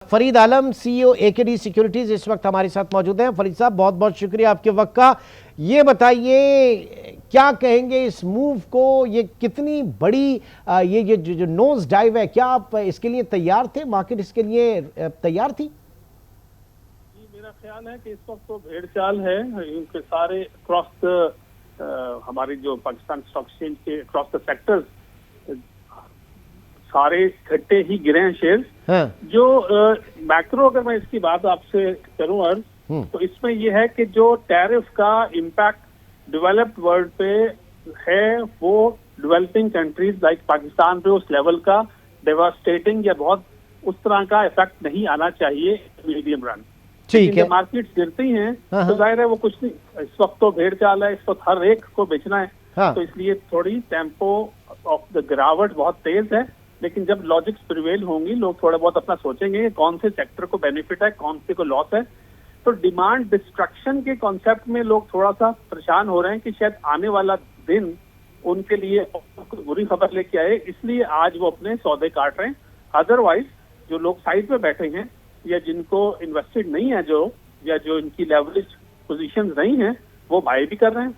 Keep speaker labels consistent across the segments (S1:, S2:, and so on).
S1: फरीद आलम CEO एकेडी securities इस वक्त हमारे साथ मौजूद हैं। फरीद साहब, बहुत बहुत शुक्रिया आपके वक्त का। ये बताइए, क्या कहेंगे इस मूव को? ये कितनी बड़ी ये जो नोज डाइव है, क्या आप इसके लिए तैयार थे? मार्केट इसके लिए तैयार थी?
S2: जी, मेरा ख्याल है कि इस वक्त तो भेड़ चाल है, क्योंकि सारे अक्रॉस हमारी जो पाकिस्तान स्टॉक एक्सचेंज के अक्रॉस द सेक्टर्स सारे इकट्ठे ही गिरे हैं शेयर।
S1: हाँ।
S2: जो मैक्रो अगर मैं इसकी बात आपसे करूं अर्ज, तो इसमें यह है कि जो टैरिफ का इम्पैक्ट डेवलप्ड वर्ल्ड पे है वो डेवलपिंग कंट्रीज लाइक पाकिस्तान पे उस लेवल का डेवास्टेटिंग या बहुत उस तरह का इफेक्ट नहीं आना चाहिए मीडियम रन।
S1: ठीक है।
S2: मार्केट्स गिरती हैं
S1: हाँ।
S2: तो जाहिर है वो कुछ नहीं, इस वक्त तो भेड़ चाल है, इस वक्त हर एक को बेचना है।
S1: हाँ।
S2: तो इसलिए थोड़ी टेम्पो ऑफ द गिरावट बहुत तेज है, लेकिन जब लॉजिक्स प्रिवेल होंगी, लोग थोड़ा बहुत अपना सोचेंगे कि कौन से सेक्टर को बेनिफिट है, कौन से को लॉस है। तो डिमांड डिस्ट्रक्शन के कॉन्सेप्ट में लोग थोड़ा सा परेशान हो रहे हैं कि शायद आने वाला दिन उनके लिए बुरी खबर लेके आए, इसलिए आज वो अपने सौदे काट रहे हैं। अदरवाइज जो लोग साइड पे बैठे हैं या जिनको इन्वेस्टेड नहीं है, जो इनकी लेवरेज पोजीशंस नहीं है, वो बाय भी कर रहे हैं।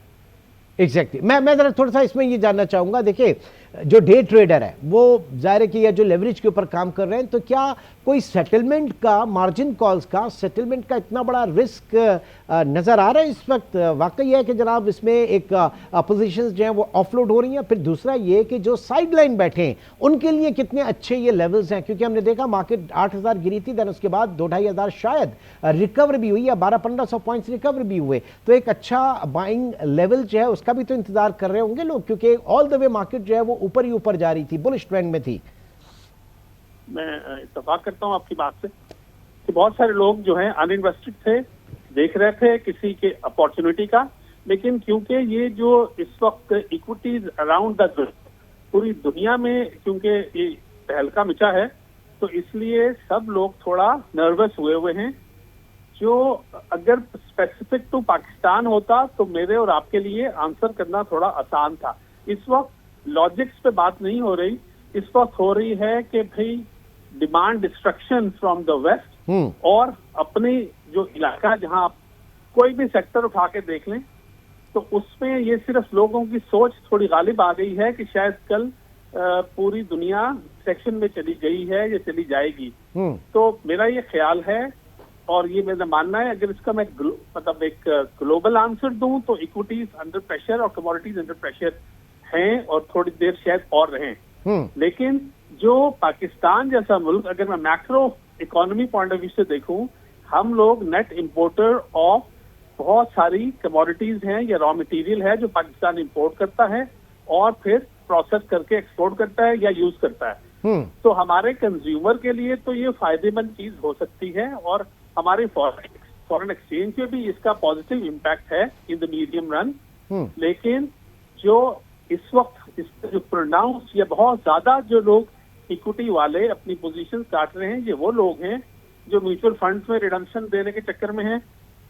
S1: एग्जैक्टली। मैं जरा थोड़ा सा इसमें ये जानना चाहूंगा, देखिए जो डे ट्रेडर है वो जाहिर है कि या जो लेवरेज के ऊपर काम कर रहे हैं, तो क्या कोई सेटलमेंट का, मार्जिन कॉल्स का सेटलमेंट का इतना बड़ा रिस्क नजर आ रहा है इस वक्त? वाकई है कि जनाब इसमें एक पोजीशंस जो है वो ऑफलोड हो रही हैं। फिर दूसरा ये कि जो साइड लाइन बैठे हैं उनके लिए कितने अच्छे ये लेवल्स हैं, क्योंकि हमने देखा मार्केट 8,000 गिरी थी, देन उसके बाद 2-2,500 शायद रिकवर भी हुई, या 1200-1500 पॉइंट्स रिकवर भी हुए। तो एक अच्छा बाइंग लेवल जो है उसका भी तो इंतजार कर रहे होंगे लोग, क्योंकि ऑल द वे मार्केट जो है वो ऊपर ही ऊपर जा रही थी, बुलिश ट्रेंड में थी।
S2: मैं इत्तेफाक करता हूं आपकी बात से कि बहुत सारे लोग जो हैं अनइन्वेस्टेड थे, देख रहे थे किसी के अपॉर्चुनिटी का, लेकिन क्योंकि ये जो इस वक्त इक्विटीज अराउंड द पूरी दुनिया में क्योंकि ये तहलका मचा है, तो इसलिए सब लोग थोड़ा नर्वस हुए हैं। जो अगर स्पेसिफिक टू पाकिस्तान होता तो मेरे और आपके लिए आंसर करना थोड़ा आसान था। इस वक्त लॉजिक्स पे बात नहीं हो रही, इस वक्त हो रही है कि भाई demand destruction from the west, और अपने जो इलाका जहां आप कोई भी सेक्टर उठा के देख लें तो उसमें ये सिर्फ लोगों की सोच थोड़ी गालिब आ गई है कि शायद कल पूरी दुनिया सेक्शन में चली गई है या चली जाएगी। तो मेरा ये ख्याल है और ये मेरा मानना है, अगर इसका मैं मतलब एक ग्लोबल आंसर दूं तो इक्विटीज अंडर प्रेशर और कमोडिटीज अंडर प्रेशर हैं और थोड़ी देर शायद और रहें। लेकिन जो पाकिस्तान जैसा मुल्क, अगर मैं macro economy point of view से देखूं, हम लोग नेट इंपोर्टर ऑफ बहुत सारी कमोडिटीज हैं या रॉ मटेरियल है जो पाकिस्तान इंपोर्ट करता है और फिर प्रोसेस करके एक्सपोर्ट करता है या यूज करता है। तो हमारे कंज्यूमर के लिए तो ये फायदेमंद चीज हो सकती है और हमारे फॉरेन एक्सचेंज पे भी इसका पॉजिटिव इम्पैक्ट है इन द मीडियम रन। लेकिन जो इस वक्त इस जो प्रोनाउंस या बहुत ज्यादा जो लोग इक्विटी वाले अपनी पोजीशन काट रहे हैं, ये वो लोग हैं जो म्यूचुअल फंड्स में रिडम्पशन देने के चक्कर में हैं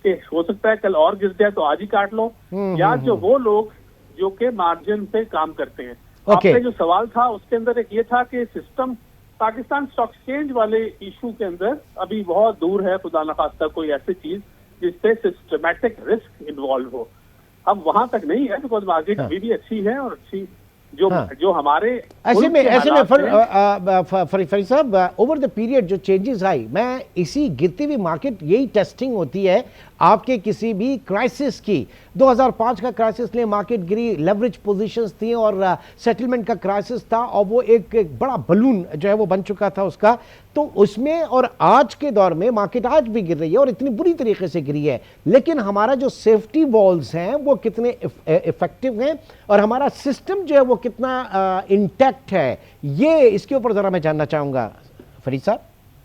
S2: कि हो सकता है कल और गिर जाए तो आज ही काट लो, या जो वो लोग जो के मार्जिन पे काम करते हैं। आपने जो सवाल था उसके अंदर एक ये था कि सिस्टम पाकिस्तान स्टॉक एक्सचेंज वाले इशू के अंदर अभी बहुत दूर है खुदा न खास्ता कोई ऐसी चीज जिससे सिस्टमैटिक रिस्क इन्वॉल्व हो। हम वहां तक नहीं है, बिकॉज मार्केट अभी भी अच्छी है और अच्छी जो हमारे
S1: ऐसे में फरीद साहब, ओवर द पीरियड जो चेंजेस आई, मैं इसी गिरती हुई मार्केट, यही टेस्टिंग होती है आपके किसी भी क्राइसिस की। 2005 का क्राइसिस ले मार्केट गिरी, लेवरेज पोजीशंस थी और सेटलमेंट का क्राइसिस था और वो एक बड़ा बलून जो है वो बन चुका था उसका। तो उसमें और आज के दौर में मार्केट आज भी गिर रही है और इतनी बुरी तरीके से गिरी है, लेकिन हमारा जो सेफ्टी वॉल्स हैं वो कितने इफेक्टिव हैं और हमारा सिस्टम जो है वो कितना इंटैक्ट है, ये इसके ऊपर जरा मैं जानना चाहूंगा फरीद साहब।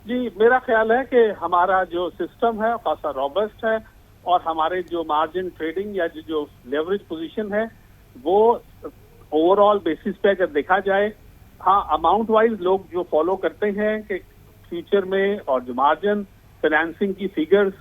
S2: जी, मेरा ख्याल है कि हमारा जो सिस्टम है खासा रॉबस्ट है और हमारे जो मार्जिन ट्रेडिंग या जो लेवरेज पोजीशन है वो ओवरऑल बेसिस पे अगर देखा जाए, हाँ अमाउंट वाइज लोग जो फॉलो करते हैं कि फ्यूचर में, और जो मार्जिन फाइनेंसिंग की फिगर्स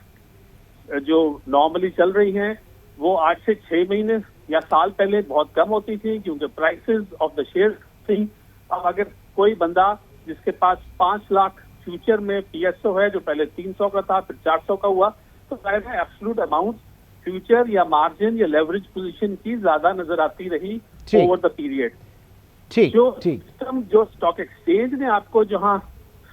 S2: जो नॉर्मली चल रही हैं वो आज से 6 महीने या साल पहले बहुत कम होती थी क्योंकि प्राइसेस ऑफ द शेयर थी। अब अगर कोई बंदा जिसके पास 5 लाख फ्यूचर में पीएसओ है जो पहले 300 का था फिर 400 का हुआ, तो जाहिर है एब्सोल्यूट अमाउंट फ्यूचर या मार्जिन या लेवरेज पोजीशन की ज्यादा नजर आती रही
S1: ठीक।
S2: Over the period.
S1: ठीक
S2: जो
S1: ठीक
S2: सिस्टम जो स्टॉक एक्सचेंज ने आपको जहां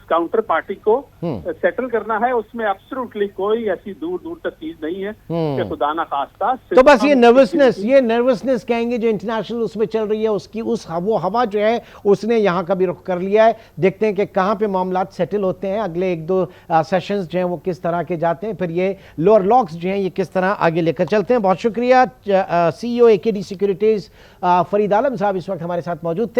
S2: काउंटर पार्टी को सेटल करना है, उसमें एब्सोल्युटली कोई ऐसी दूर दूर तक चीज नहीं है कि खुदा ना खास्ता।
S1: तो बस ये
S2: system
S1: नर्वसनेस कहेंगे जो इंटरनेशनल उसमें चल रही है, उसकी वो हवा जो है उसने यहाँ का भी रुख कर लिया है। देखते हैं कि कहाँ पे मामला सेटल होते हैं, अगले एक दो सेशंस जो हैं वो किस तरह के जाते हैं, फिर ये लोअर लॉक्स जो हैं ये किस तरह आगे लेकर चलते हैं। बहुत शुक्रिया। CEO AKD सिक्योरिटीज फरीद आलम साहब इस वक्त हमारे साथ मौजूद थे।